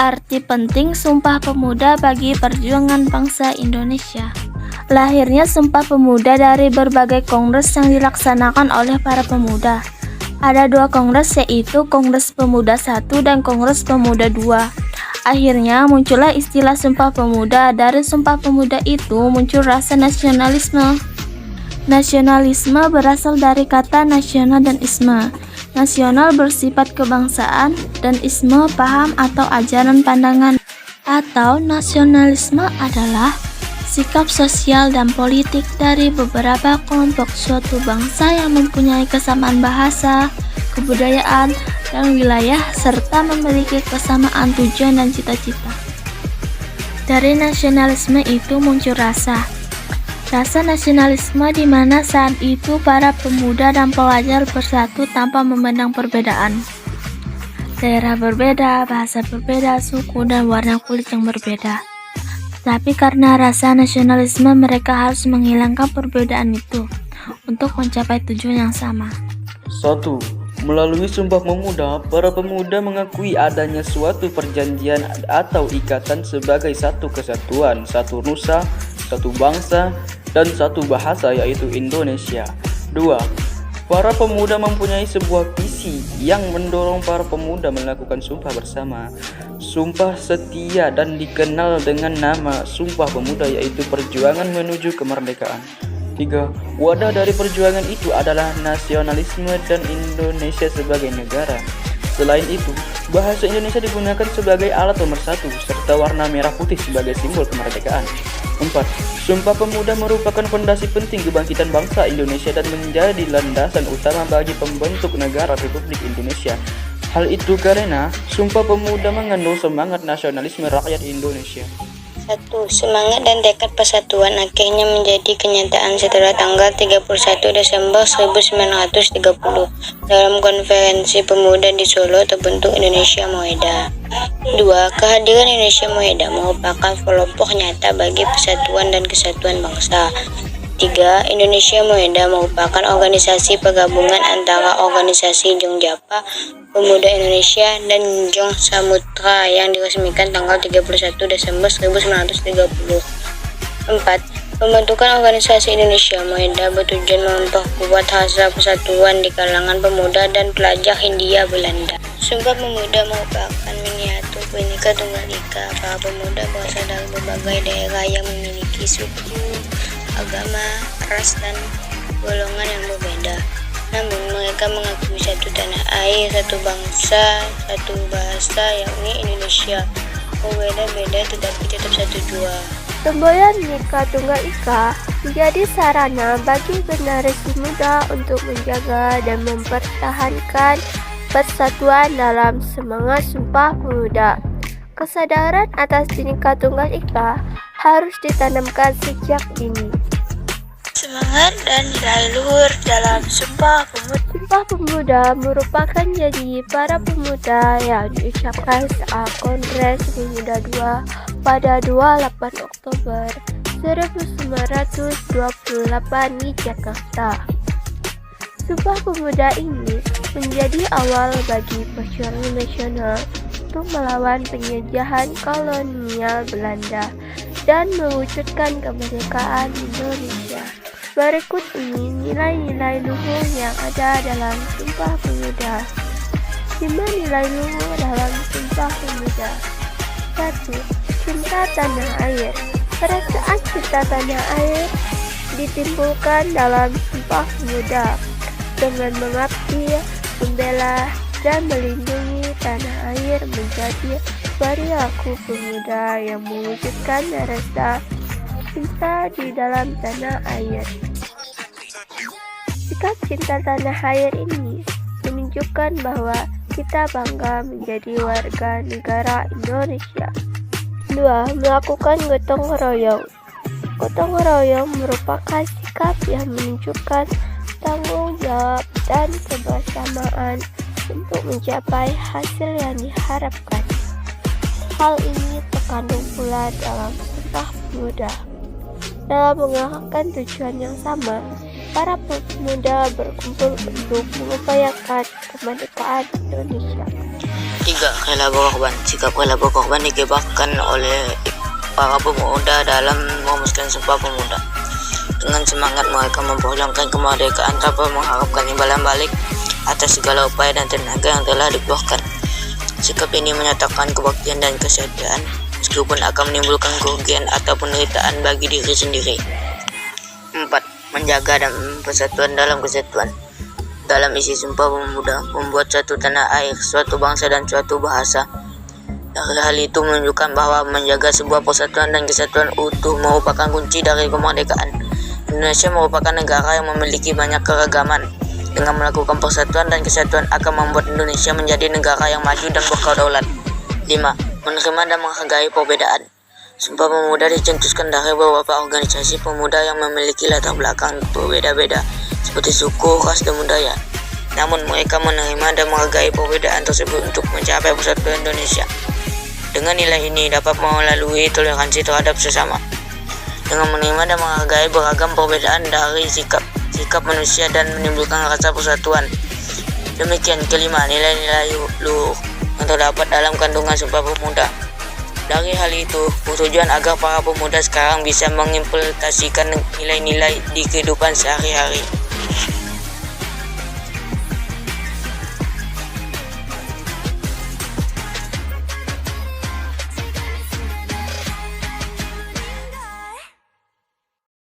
Arti penting Sumpah Pemuda bagi perjuangan bangsa Indonesia. Lahirnya Sumpah Pemuda dari berbagai kongres yang dilaksanakan oleh para pemuda. Ada 2 kongres, yaitu Kongres Pemuda I dan Kongres Pemuda II. Akhirnya muncullah istilah Sumpah Pemuda. Dari Sumpah Pemuda itu muncul rasa nasionalisme. Nasionalisme berasal dari kata nasional dan isme. Nasional bersifat kebangsaan dan isme paham atau ajaran pandangan. Atau nasionalisme adalah sikap sosial dan politik dari beberapa kelompok suatu bangsa yang mempunyai kesamaan bahasa, kebudayaan, dan wilayah serta memiliki kesamaan tujuan dan cita-cita. Dari nasionalisme itu muncul rasa nasionalisme di mana saat itu para pemuda dan pelajar bersatu tanpa memandang perbedaan. Daerah berbeda, bahasa berbeda, suku dan warna kulit yang berbeda. Tapi karena rasa nasionalisme mereka harus menghilangkan perbedaan itu untuk mencapai tujuan yang sama. 1. Melalui Sumpah Pemuda, para pemuda mengakui adanya suatu perjanjian atau ikatan sebagai satu kesatuan, satu nusa, satu bangsa, dan satu bahasa, yaitu Indonesia. 2. Para pemuda mempunyai sebuah visi yang mendorong para pemuda melakukan sumpah bersama. Sumpah setia dan dikenal dengan nama Sumpah Pemuda, yaitu perjuangan menuju kemerdekaan. 3. Wadah dari perjuangan itu adalah nasionalisme dan Indonesia sebagai negara. Selain itu, bahasa Indonesia digunakan sebagai alat pemersatu, serta warna merah putih sebagai simbol kemerdekaan. 4. Sumpah Pemuda merupakan fondasi penting kebangkitan bangsa Indonesia dan menjadi landasan utama bagi pembentuk negara Republik Indonesia. Hal itu karena Sumpah Pemuda mengandung semangat nasionalisme rakyat Indonesia. 1. Semangat dan tekad persatuan akhirnya menjadi kenyataan setelah tanggal 31 Desember 1930 dalam konferensi pemuda di Solo terbentuk Indonesia Moeda. 2. Kehadiran Indonesia Moeda merupakan kelompok nyata bagi persatuan dan kesatuan bangsa. 3. Indonesia Moeda merupakan organisasi penggabungan antara organisasi Jongjapa Pemuda Indonesia dan Jong Samutra yang diresmikan tanggal 31 Desember 1930. 4. Pembentukan organisasi Indonesia Moeda bertujuan memperkuat rasa persatuan di kalangan pemuda dan pelajar Hindia Belanda. Sumpah Pemuda merupakan miniatur Bhinneka Tunggal Ika. Para pemuda berasal dari berbagai daerah yang memiliki suku, agama, ras, dan golongan yang berbeda. Namun mereka mengakui satu tanah air, satu bangsa, satu bahasa, yakni Indonesia. Berbeda-beda tetapi tetap satu jua. Semboyan Bhinneka Tunggal Ika menjadi sarana bagi generasi muda untuk menjaga dan mempertahankan persatuan dalam semangat Sumpah Pemuda. Kesadaran atas Bhinneka Tunggal Ika harus ditanamkan sejak dini. Semangat dan nilai luhur dalam Sumpah Pemuda. Sumpah Pemuda merupakan janji para pemuda yang diucapkan saat Kongres Pemuda II pada 28 Oktober 1928 di Jakarta. Sumpah Pemuda ini menjadi awal bagi perjuangan nasional untuk melawan penjajahan kolonial Belanda dan mewujudkan kemerdekaan Indonesia. Berikut ini nilai-nilai luhur yang ada dalam Sumpah Pemuda. 5 nilai luhur dalam Sumpah Pemuda. 1. Cinta tanah air. Perasaan cinta tanah air ditimbulkan dalam Sumpah Pemuda dengan mengabdi, membela, dan melindungi tanah air menjadi perilaku pemuda yang mewujudkan rasa cinta di dalam tanah air. Sikap cinta tanah air ini menunjukkan bahwa kita bangga menjadi warga negara Indonesia. 2. Melakukan gotong royong. Gotong royong merupakan sikap yang menunjukkan tanggung jawab dan kebersamaan untuk mencapai hasil yang diharapkan. Hal ini terkandung pula dalam Sumpah Pemuda. Dalam mengarahkan tujuan yang sama, para pemuda berkumpul untuk mengupayakan kemerdekaan Indonesia. 3. Rela berkorban. Sikap rela berkorban dikibarkan oleh para pemuda dalam merumuskan Sumpah Pemuda. Dengan semangat mereka memperjuangkan kemerdekaan tanpa mengharapkan imbalan balik atas segala upaya dan tenaga yang telah dikeluarkan. Sikap ini menyatakan kebaktian dan kesetiaan meskipun akan menimbulkan kerugian atau penderitaan bagi diri sendiri. 4. Menjaga dan persatuan dalam kesatuan. Dalam isi Sumpah Pemuda, membuat suatu tanah air, suatu bangsa dan suatu bahasa. Dari hal itu menunjukkan bahwa menjaga sebuah persatuan dan kesatuan utuh merupakan kunci dari kemerdekaan. Indonesia merupakan negara yang memiliki banyak keragaman. Dengan melakukan persatuan dan kesatuan akan membuat Indonesia menjadi negara yang maju dan berkedaulatan. 5. Menerima dan menghargai perbedaan. Sumpah Pemuda dicetuskan dari beberapa organisasi pemuda yang memiliki latar belakang berbeda-beda, seperti suku, ras, dan budaya. Namun mereka menerima dan menghargai perbedaan tersebut untuk mencapai persatuan Indonesia. Dengan nilai ini dapat melalui toleransi terhadap sesama. Dengan menerima dan menghargai beragam perbedaan dari sikap manusia dan menimbulkan rasa persatuan. Demikian 5 nilai-nilai luhur yang terdapat dalam kandungan Sumpah Pemuda. Dari hal itu, bertujuan agar para pemuda sekarang bisa mengimplementasikan nilai-nilai di kehidupan sehari-hari.